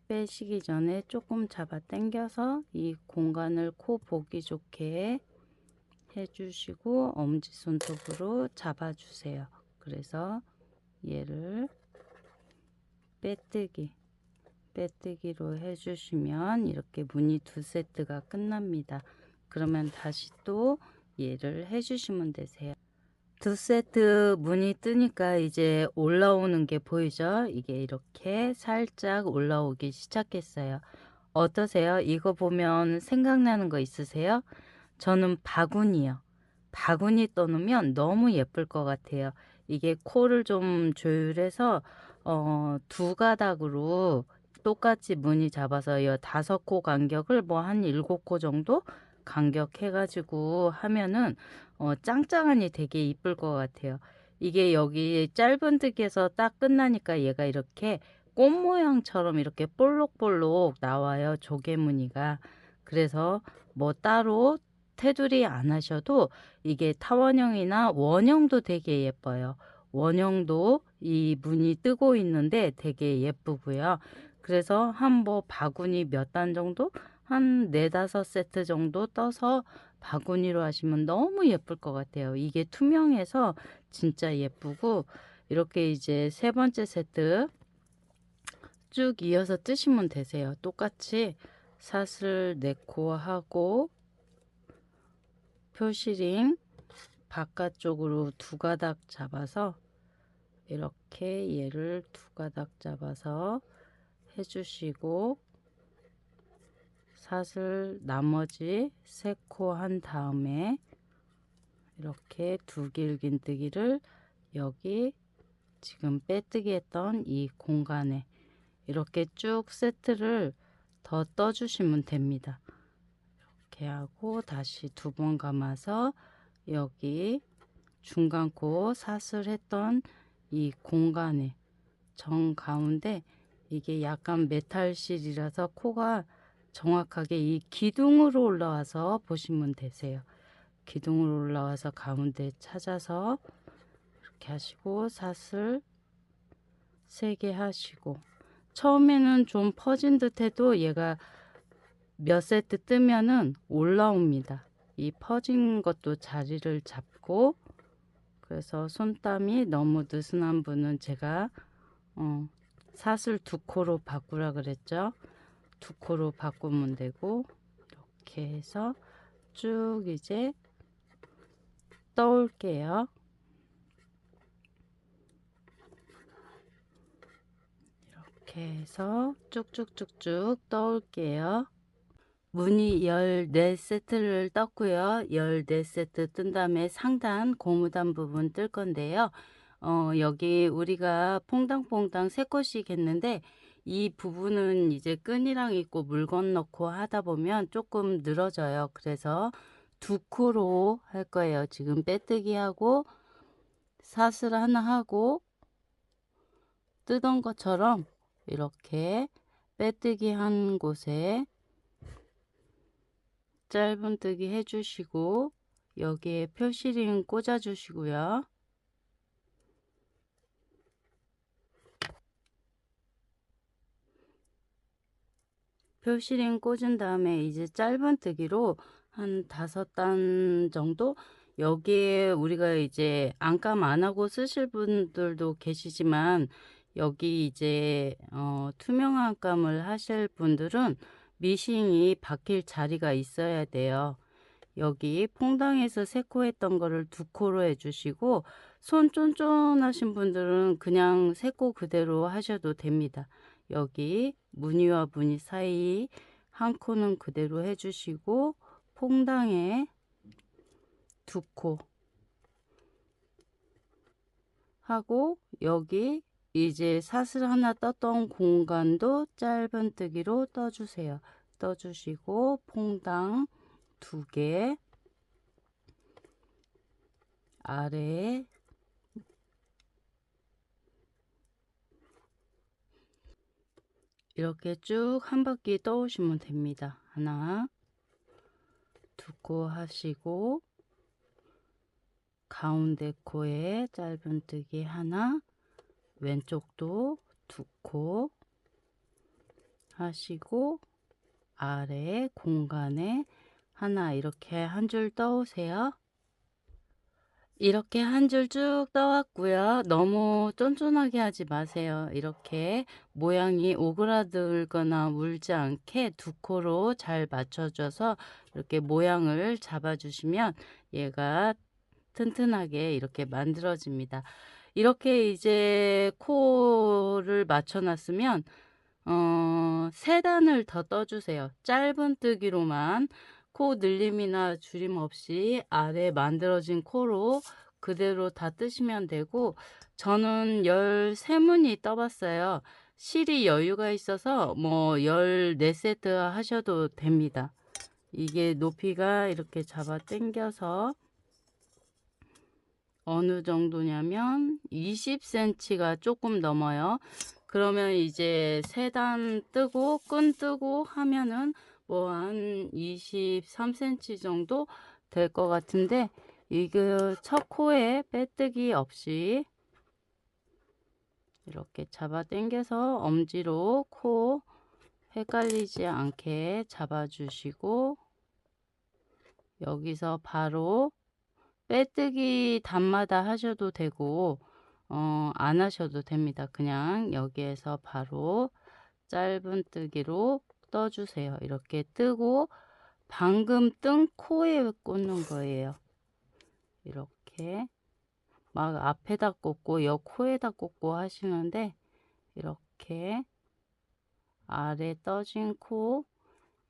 빼시기 전에 조금 잡아 당겨서 이 공간을 코 보기 좋게 해주시고 엄지손톱으로 잡아주세요. 그래서 얘를 빼뜨기로 해주시면 이렇게 무늬 2세트가 끝납니다. 그러면 다시 또 얘를 해주시면 되세요. 2세트 무늬 뜨니까 이제 올라오는 게 보이죠? 이게 이렇게 살짝 올라오기 시작했어요. 어떠세요? 이거 보면 생각나는 거 있으세요? 저는 바구니요. 바구니 떠놓으면 너무 예쁠 것 같아요. 이게 코를 좀 조율해서 2가닥으로 똑같이 무늬 잡아서 이 5코 간격을 뭐 한 7코 정도 간격 해가지고 하면은 짱짱하니 되게 이쁠 것 같아요. 이게 여기 짧은뜨기에서 딱 끝나니까 얘가 이렇게 꽃 모양처럼 이렇게 볼록볼록 나와요. 조개 무늬가. 그래서 뭐 따로 테두리 안 하셔도 이게 타원형이나 원형도 되게 예뻐요. 원형도 이 무늬 뜨고 있는데 되게 예쁘고요. 그래서 한 뭐 바구니 몇 단 정도? 한 4-5세트 정도 떠서 바구니로 하시면 너무 예쁠 것 같아요. 이게 투명해서 진짜 예쁘고 이렇게 이제 3번째 세트 쭉 이어서 뜨시면 되세요. 똑같이 사슬 4코 하고 표시링 바깥쪽으로 2가닥 잡아서 이렇게 얘를 2가닥 잡아서 해주시고 사슬 나머지 3코 한 다음에 이렇게 두길긴뜨기를 여기 지금 빼뜨기 했던 이 공간에 이렇게 쭉 세트를 더 떠주시면 됩니다. 이렇게 하고 다시 2번 감아서 여기 중간 코 사슬했던 이 공간에 정 가운데 이게 약간 메탈실이라서 코가 정확하게 이 기둥으로 올라와서 보시면 되세요. 기둥으로 올라와서 가운데 찾아서 이렇게 하시고 사슬 3개 하시고 처음에는 좀 퍼진 듯 해도 얘가 몇 세트 뜨면은 올라옵니다. 이 퍼진 것도 자리를 잡고 그래서 손땀이 너무 느슨한 분은 제가 사슬 2코로 바꾸라 그랬죠. 2코로 바꾸면 되고 이렇게 해서 쭉 이제 떠올게요. 이렇게 해서 쭉쭉쭉쭉 떠올게요. 무늬 14세트를 떴고요. 14세트 뜬 다음에 상단 고무단 부분 뜰 건데요. 여기 우리가 퐁당퐁당 3코씩 했는데 이 부분은 이제 끈이랑 있고 물건 넣고 하다 보면 조금 늘어져요. 그래서 2코로 할 거예요. 지금 빼뜨기 하고 사슬 하나 하고 뜨던 것처럼 이렇게 빼뜨기 한 곳에 짧은뜨기 해주시고 여기에 표시링 꽂아 주시고요. 표시링 꽂은 다음에 이제 짧은뜨기로 한 5단 정도 여기에 우리가 이제 안감 안 하고 쓰실 분들도 계시지만 여기 이제 투명 안감을 하실 분들은 미싱이 박힐 자리가 있어야 돼요. 여기 퐁당에서 3코 했던 거를 2코로 해주시고 손 쫀쫀하신 분들은 그냥 3코 그대로 하셔도 됩니다. 여기 무늬와 무늬 사이 한 코는 그대로 해주시고 퐁당에 두 코 하고 여기 이제 사슬 하나 떴던 공간도 짧은뜨기로 떠주세요. 떠주시고 퐁당 두 개 아래에 이렇게 쭉 한 바퀴 떠오시면 됩니다. 하나 두 코 하시고 가운데 코에 짧은뜨기 하나 왼쪽도 두 코 하시고 아래 공간에 하나 이렇게 한 줄 떠오세요. 이렇게 한 줄 쭉 떠왔고요. 너무 쫀쫀하게 하지 마세요. 이렇게 모양이 오그라들거나 물지 않게 두 코로 잘 맞춰줘서 이렇게 모양을 잡아주시면 얘가 튼튼하게 이렇게 만들어집니다. 이렇게 이제 코를 맞춰놨으면 세 단을 더 떠주세요. 짧은뜨기로만 코 늘림이나 줄임 없이 아래 만들어진 코로 그대로 다 뜨시면 되고 저는 13무늬 떠봤어요. 실이 여유가 있어서 뭐 14세트 하셔도 됩니다. 이게 높이가 이렇게 잡아 당겨서 어느 정도냐면 20cm가 조금 넘어요. 그러면 이제 세 단 뜨고 끈 뜨고 하면은 뭐 한 23cm 정도 될 것 같은데 이거 첫 코에 빼뜨기 없이 이렇게 잡아 당겨서 엄지로 코 헷갈리지 않게 잡아 주시고 여기서 바로 빼뜨기 단마다 하셔도 되고 안 하셔도 됩니다. 그냥 여기에서 바로 짧은뜨기로 떠주세요. 이렇게 뜨고 방금 뜬 코에 꽂는 거예요. 이렇게 막 앞에다 꽂고 옆 코에다 꽂고 하시는데 이렇게 아래 떠진 코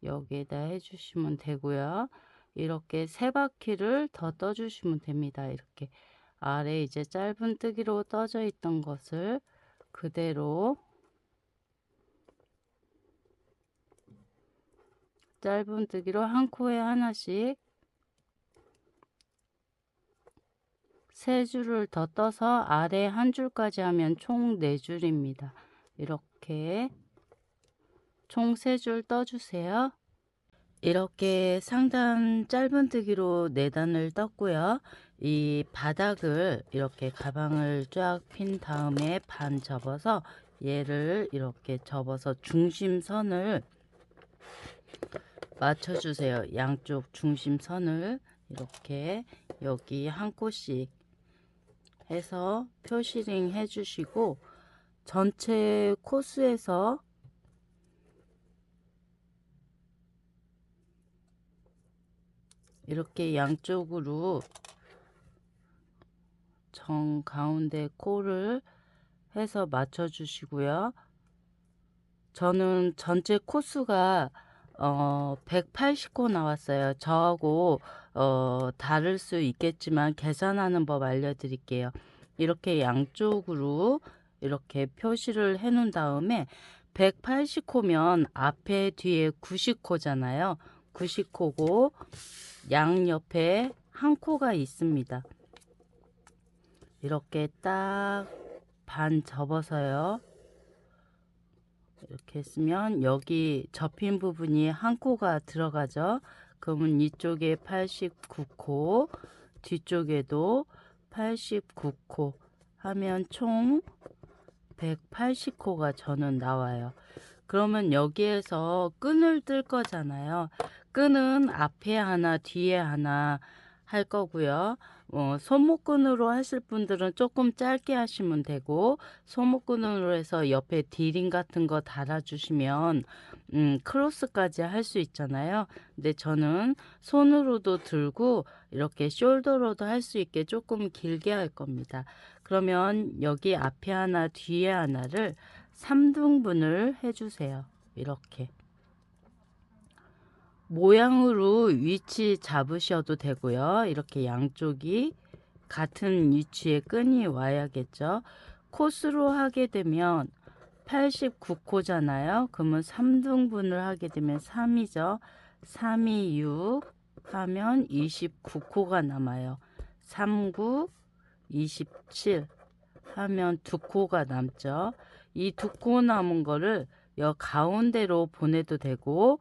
여기에다 해주시면 되고요. 이렇게 세 바퀴를 더 떠주시면 됩니다. 이렇게 아래 이제 짧은뜨기로 떠져 있던 것을 그대로 짧은뜨기로 한 코에 하나씩 세 줄을 더 떠서 아래 한 줄까지 하면 총 4줄입니다. 이렇게 총 3줄 떠주세요. 이렇게 상단 짧은뜨기로 4단을 떴고요. 이 바닥을 이렇게 가방을 쫙 핀 다음에 반 접어서 얘를 이렇게 접어서 중심선을 맞춰주세요. 양쪽 중심선을 이렇게 여기 한 코씩 해서 표시링 해주시고 전체 코스에서 이렇게 양쪽으로 정 가운데 코를 해서 맞춰 주시고요. 저는 전체 코수가 180코 나왔어요. 저하고 다를 수 있겠지만 계산하는 법 알려드릴게요. 이렇게 양쪽으로 이렇게 표시를 해 놓은 다음에 180코면 앞에 뒤에 90코잖아요. 90코고 양옆에 한 코가 있습니다. 이렇게 딱 반 접어서요. 이렇게 했으면 여기 접힌 부분이 한 코가 들어가죠. 그러면 이쪽에 89코, 뒤쪽에도 89코 하면 총 180코가 저는 나와요. 그러면 여기에서 끈을 뜰 거잖아요. 끈은 앞에 하나 뒤에 하나 할 거고요. 손목끈으로 하실 분들은 조금 짧게 하시면 되고 손목끈으로 해서 옆에 디링 같은 거 달아주시면 크로스까지 할 수 있잖아요. 근데 저는 손으로도 들고 이렇게 숄더로도 할 수 있게 조금 길게 할 겁니다. 그러면 여기 앞에 하나 뒤에 하나를 3등분을 해주세요. 이렇게 모양으로 위치 잡으셔도 되고요. 이렇게 양쪽이 같은 위치에 끈이 와야겠죠. 코스로 하게 되면 89코잖아요. 그러면 3등분을 하게 되면 3이죠. 3이 6 하면 29코가 남아요. 39, 27 하면 2코가 남죠. 이 2코 남은 거를 여 가운데로 보내도 되고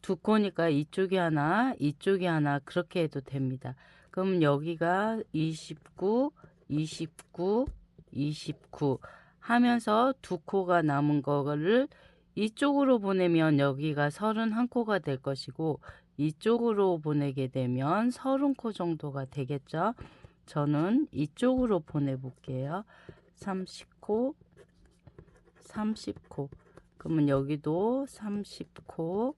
2코니까 이쪽이 하나, 이쪽이 하나 그렇게 해도 됩니다. 그럼 여기가 29, 29, 29 하면서 2코가 남은 거를 이쪽으로 보내면 여기가 31코가 될 것이고 이쪽으로 보내게 되면 30코 정도가 되겠죠. 저는 이쪽으로 보내볼게요. 30코, 30코. 그러면 여기도 30코,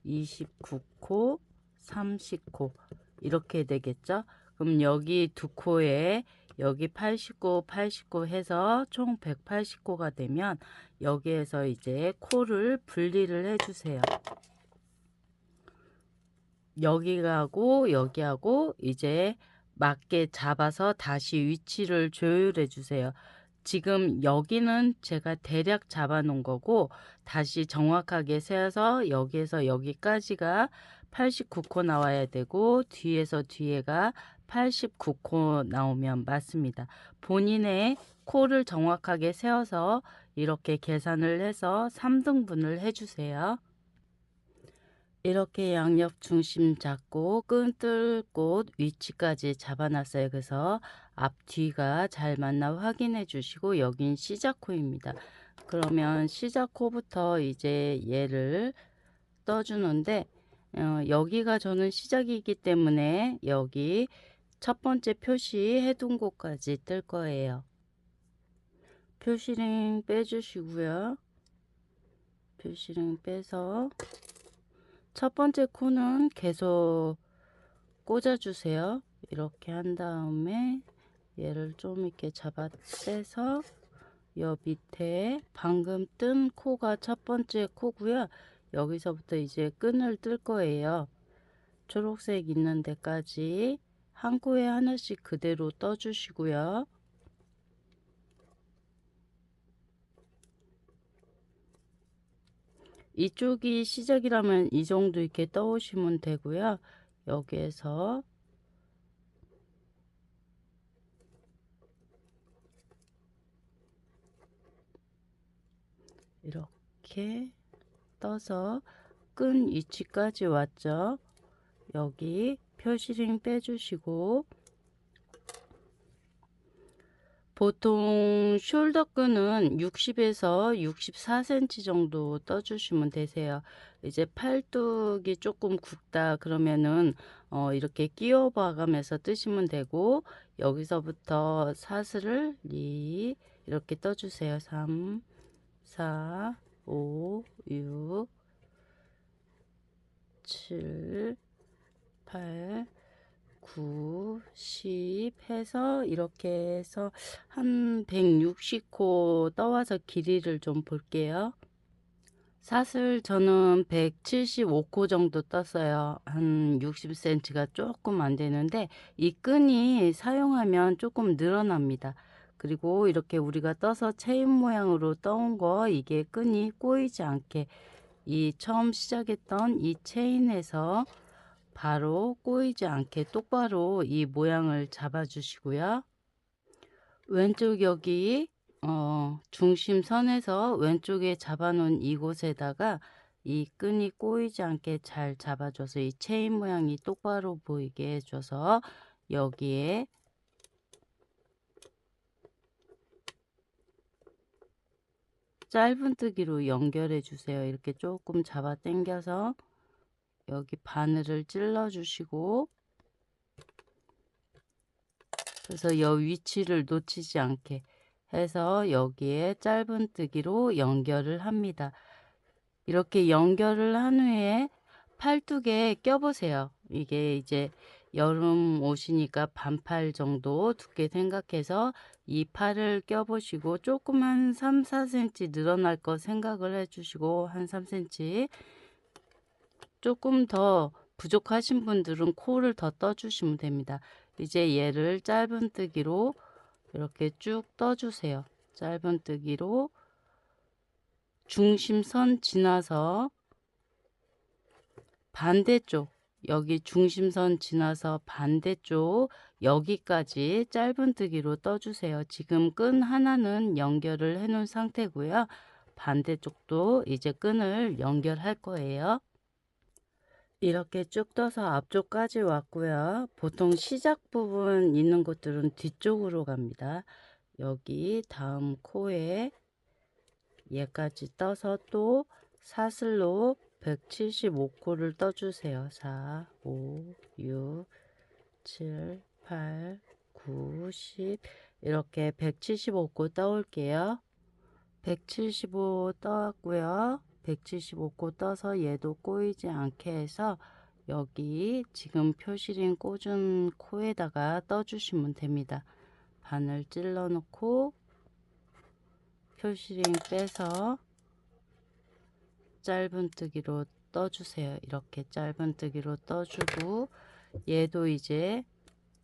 29코, 30코 이렇게 되겠죠. 그럼 여기 2코에 여기 80코, 80코 해서 총 180코가 되면 여기에서 이제 코를 분리를 해주세요. 여기하고 여기하고 이제 맞게 잡아서 다시 위치를 조율해 주세요. 지금 여기는 제가 대략 잡아 놓은 거고 다시 정확하게 세어서 여기에서 여기까지가 89코 나와야 되고 뒤에서 뒤에가 89코 나오면 맞습니다. 본인의 코를 정확하게 세워서 이렇게 계산을 해서 3등분을 해주세요. 이렇게 양옆 중심 잡고 끈 뜰 곳 위치까지 잡아놨어요. 그래서 앞뒤가 잘 맞나 확인해 주시고 여긴 시작코입니다. 그러면 시작코부터 이제 얘를 떠주는데 여기가 저는 시작이기 때문에 여기 첫 번째 표시해 둔 곳까지 뜰 거예요. 표시링 빼주시고요. 표시링 빼서 첫 번째 코는 계속 꽂아주세요. 이렇게 한 다음에 얘를 좀 이렇게 잡아 떼서 여 밑에 방금 뜬 코가 첫 번째 코고요. 여기서부터 이제 끈을 뜰 거예요. 초록색 있는 데까지 한 코에 하나씩 그대로 떠주시고요. 이쪽이 시작이라면 이 정도 이렇게 떠오시면 되고요. 여기에서 이렇게 떠서 끈 위치까지 왔죠. 여기 표시링 빼주시고 보통 숄더 끈은 60에서 64cm 정도 떠주시면 되세요. 이제 팔뚝이 조금 굵다 그러면은 이렇게 끼워 봐가면서 뜨시면 되고 여기서부터 사슬을 이렇게 떠주세요. 3, 4, 5, 6, 7, 8, 9, 10 해서 이렇게 해서 한 160코 떠와서 길이를 좀 볼게요. 사슬 저는 175코 정도 떴어요. 한 60cm가 조금 안 되는데 이 끈이 사용하면 조금 늘어납니다. 그리고 이렇게 우리가 떠서 체인 모양으로 떠온 거 이게 끈이 꼬이지 않게 이 처음 시작했던 이 체인에서 바로 꼬이지 않게 똑바로 이 모양을 잡아 주시고요. 왼쪽 여기 중심선에서 왼쪽에 잡아 놓은 이곳에다가 이 끈이 꼬이지 않게 잘 잡아줘서 이 체인 모양이 똑바로 보이게 해줘서 여기에 짧은뜨기로 연결해 주세요. 이렇게 조금 잡아 당겨서 여기 바늘을 찔러 주시고 그래서 여 위치를 놓치지 않게 해서 여기에 짧은뜨기로 연결을 합니다. 이렇게 연결을 한 후에 팔뚝에 껴보세요. 이게 이제 여름 옷이니까 반팔 정도 두께 생각해서 이 팔을 껴보시고 조금 한 3, 4cm 늘어날 거 생각을 해주시고 한 3cm 조금 더 부족하신 분들은 코를 더 떠주시면 됩니다. 이제 얘를 짧은뜨기로 이렇게 쭉 떠주세요. 짧은뜨기로 중심선 지나서 반대쪽 여기 중심선 지나서 반대쪽 여기까지 짧은뜨기로 떠주세요. 지금 끈 하나는 연결을 해 놓은 상태고요. 반대쪽도 이제 끈을 연결할 거예요. 이렇게 쭉 떠서 앞쪽까지 왔고요. 보통 시작 부분 있는 곳들은 뒤쪽으로 갑니다. 여기 다음 코에 얘까지 떠서 또 사슬로 175코를 떠주세요. 4, 5, 6, 7, 8, 9, 10 이렇게 175코 떠올게요. 175 떠왔고요. 175코 떠서 얘도 꼬이지 않게 해서 여기 지금 표시린 꽂은 코에다가 떠주시면 됩니다. 바늘 찔러 놓고 표시링 빼서 짧은뜨기로 떠주세요. 이렇게 짧은뜨기로 떠주고 얘도 이제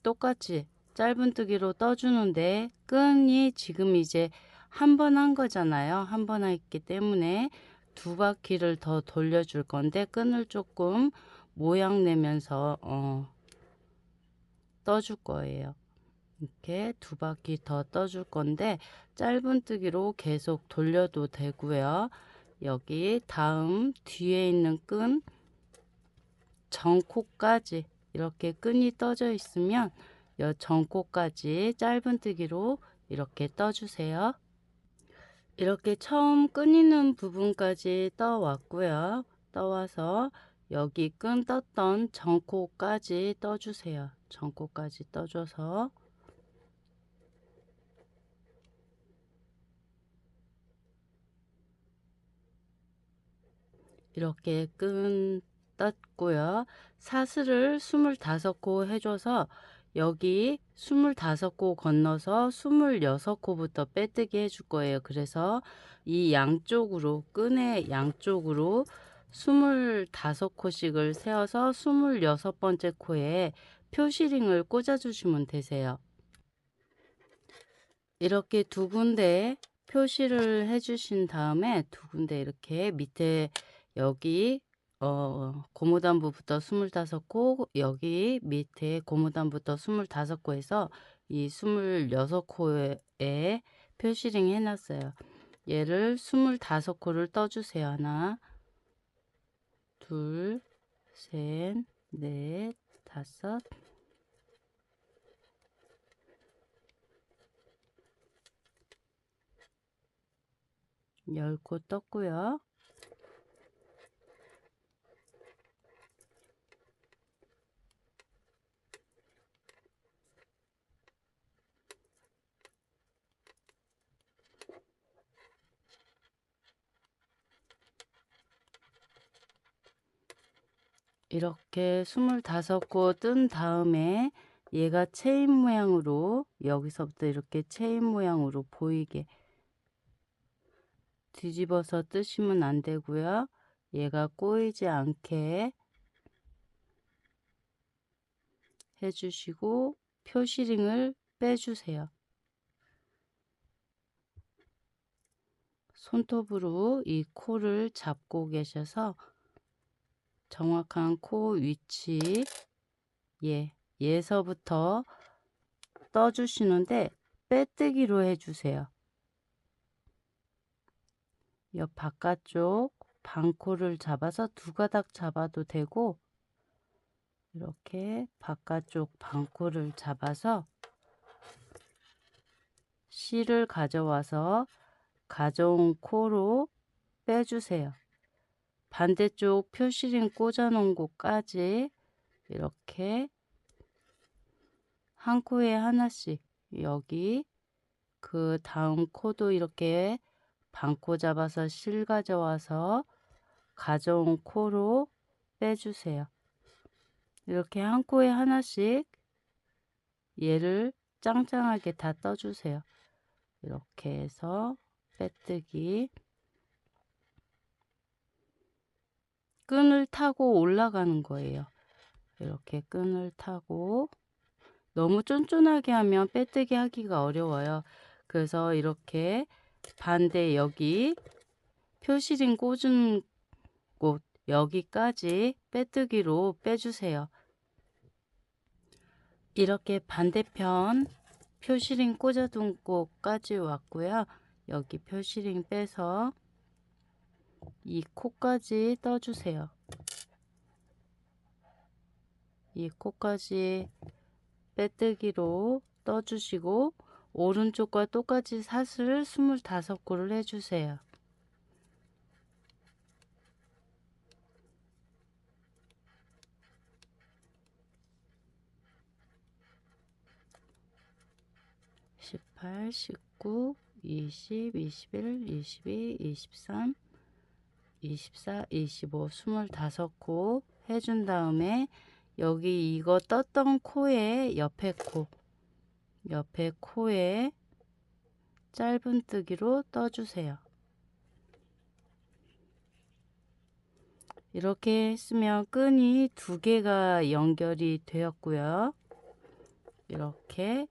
똑같이 짧은뜨기로 떠주는데 끈이 지금 이제 한 번 한 거잖아요. 한 번 했기 때문에 두 바퀴를 더 돌려줄 건데 끈을 조금 모양 내면서 떠줄 거예요. 이렇게 두 바퀴 더 떠줄 건데 짧은뜨기로 계속 돌려도 되고요. 여기 다음 뒤에 있는 끈 전코까지 이렇게 끈이 떠져 있으면 이 전코까지 짧은뜨기로 이렇게 떠주세요. 이렇게 처음 끈 있는 부분까지 떠왔고요. 떠와서 여기 끈 떴던 전코까지 떠주세요. 전코까지 떠줘서 이렇게 끈 떴고요. 사슬을 25코 해줘서 여기 25코 건너서 26코부터 빼뜨기 해줄 거예요. 그래서 이 양쪽으로 끈의 양쪽으로 25코씩을 세워서 26번째 코에 표시링을 꽂아 주시면 되세요. 이렇게 두 군데 표시를 해 주신 다음에 두 군데 이렇게 밑에 여기 고무단부부터 25코 여기 밑에 고무단부터 25코 해서 이 26코에 표시링 해놨어요. 얘를 25코를 떠주세요. 하나 둘 셋 넷 다섯 10코 떴고요. 이렇게 25코 뜬 다음에 얘가 체인 모양으로 여기서부터 이렇게 체인 모양으로 보이게 뒤집어서 뜨시면 안 되고요. 얘가 꼬이지 않게 해주시고 표시링을 빼주세요. 손톱으로 이 코를 잡고 계셔서 정확한 코 위치 얘서부터 떠주시는데 빼뜨기로 해주세요. 이 바깥쪽 반코를 잡아서 두 가닥 잡아도 되고 이렇게 바깥쪽 반코를 잡아서 실을 가져와서 가져온 코로 빼주세요. 반대쪽 표시링 꽂아 놓은 곳까지 이렇게 한 코에 하나씩 여기 그 다음 코도 이렇게 반코 잡아서 실 가져와서 가져온 코로 빼주세요. 이렇게 한 코에 하나씩 얘를 짱짱하게 다 떠주세요. 이렇게 해서 빼뜨기, 끈을 타고 올라가는 거예요. 이렇게 끈을 타고, 너무 쫀쫀하게 하면 빼뜨기 하기가 어려워요. 그래서 이렇게 반대 여기 표시링 꽂은 곳 여기까지 빼뜨기로 빼주세요. 이렇게 반대편 표시링 꽂아둔 곳까지 왔고요. 여기 표시링 빼서 이 코까지 떠주세요. 이 코까지 빼뜨기로 떠주시고 오른쪽과 똑같이 사슬을 25코를 해주세요. (18) (19) (20) (21) (22) (23) (24) (25) 25코 해준 다음에 여기 이거 떴던 코에 옆에 코에 짧은뜨기로 떠주세요. 이렇게 했으면 끈이 2개가 연결이 되었고요. 이렇게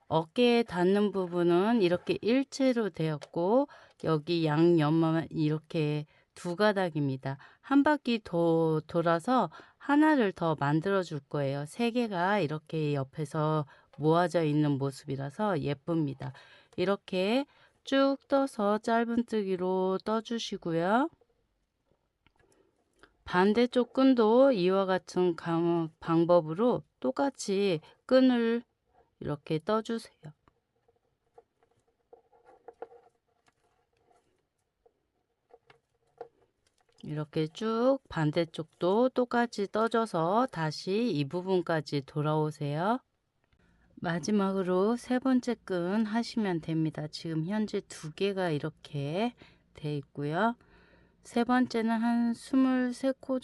어깨에 닿는 부분은 이렇게 일체로 되었고 여기 양옆만 이렇게 2가닥입니다. 한 바퀴 더 돌아서 하나를 더 만들어 줄 거예요. 3개가 이렇게 옆에서 모아져 있는 모습이라서 예쁩니다. 이렇게 쭉 떠서 짧은뜨기로 떠주시고요. 반대쪽 끈도 이와 같은 방법으로 똑같이 끈을 이렇게 떠주세요. 이렇게 쭉 반대쪽도 똑같이 떠줘서 다시 이 부분까지 돌아오세요. 마지막으로 3번째 끈 하시면 됩니다. 지금 현재 2개가 이렇게 돼 있고요. 3번째는 한 23코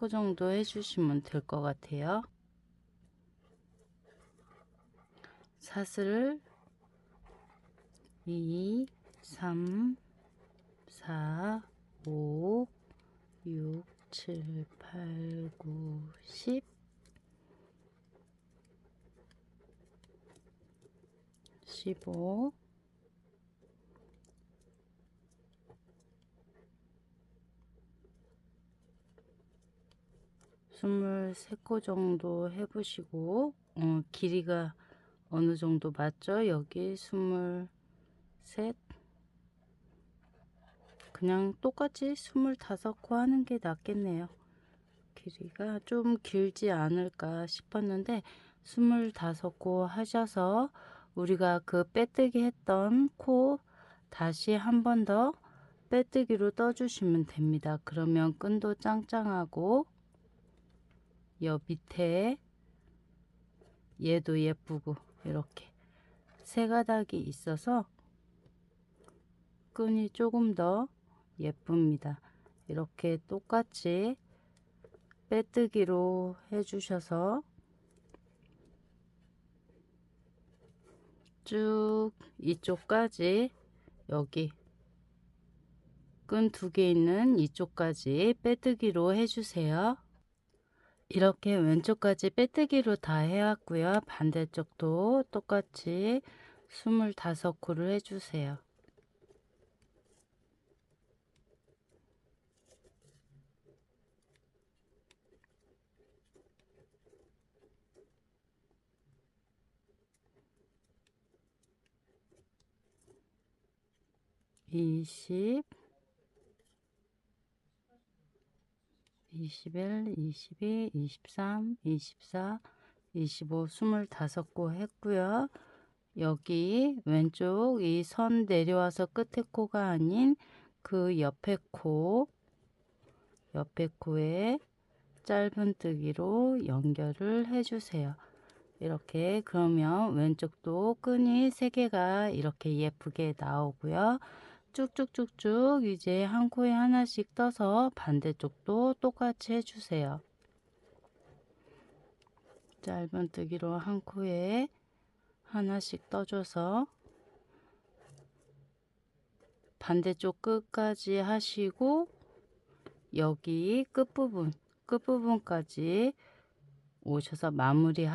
정도 해주시면 될 것 같아요. 사슬을 2, 3, 4, 5, 6, 7, 8, 9, 10, 15, 23코 정도 해보시고 길이가 어느 정도 맞죠? 여기 23, 그냥 똑같이 25코 하는 게 낫겠네요. 길이가 좀 길지 않을까 싶었는데 25코 하셔서 우리가 그 빼뜨기 했던 코 다시 한 번 더 빼뜨기로 떠주시면 됩니다. 그러면 끈도 짱짱하고 여 밑에 얘도 예쁘고 이렇게 3가닥이 있어서 끈이 조금 더 예쁩니다. 이렇게 똑같이 빼뜨기로 해주셔서 쭉 이쪽까지 여기 끈 2개 있는 이쪽까지 빼뜨기로 해주세요. 이렇게 왼쪽까지 빼뜨기로 다 해왔고요. 반대쪽도 똑같이 25코를 해주세요. (20) 21, 22, 23, 24, 25, 25코 했고요. 여기 왼쪽 이 선 내려와서 끝에 코가 아닌 그 옆에 코에 짧은뜨기로 연결을 해주세요. 이렇게 그러면 왼쪽도 끈이 3개가 이렇게 예쁘게 나오고요. 쭉쭉쭉쭉 이제 한 코에 하나씩 떠서 반대쪽도 똑같이 해주세요. 짧은뜨기로 한 코에 하나씩 떠줘서 반대쪽 끝까지 하시고 여기 끝부분까지 오셔서 마무리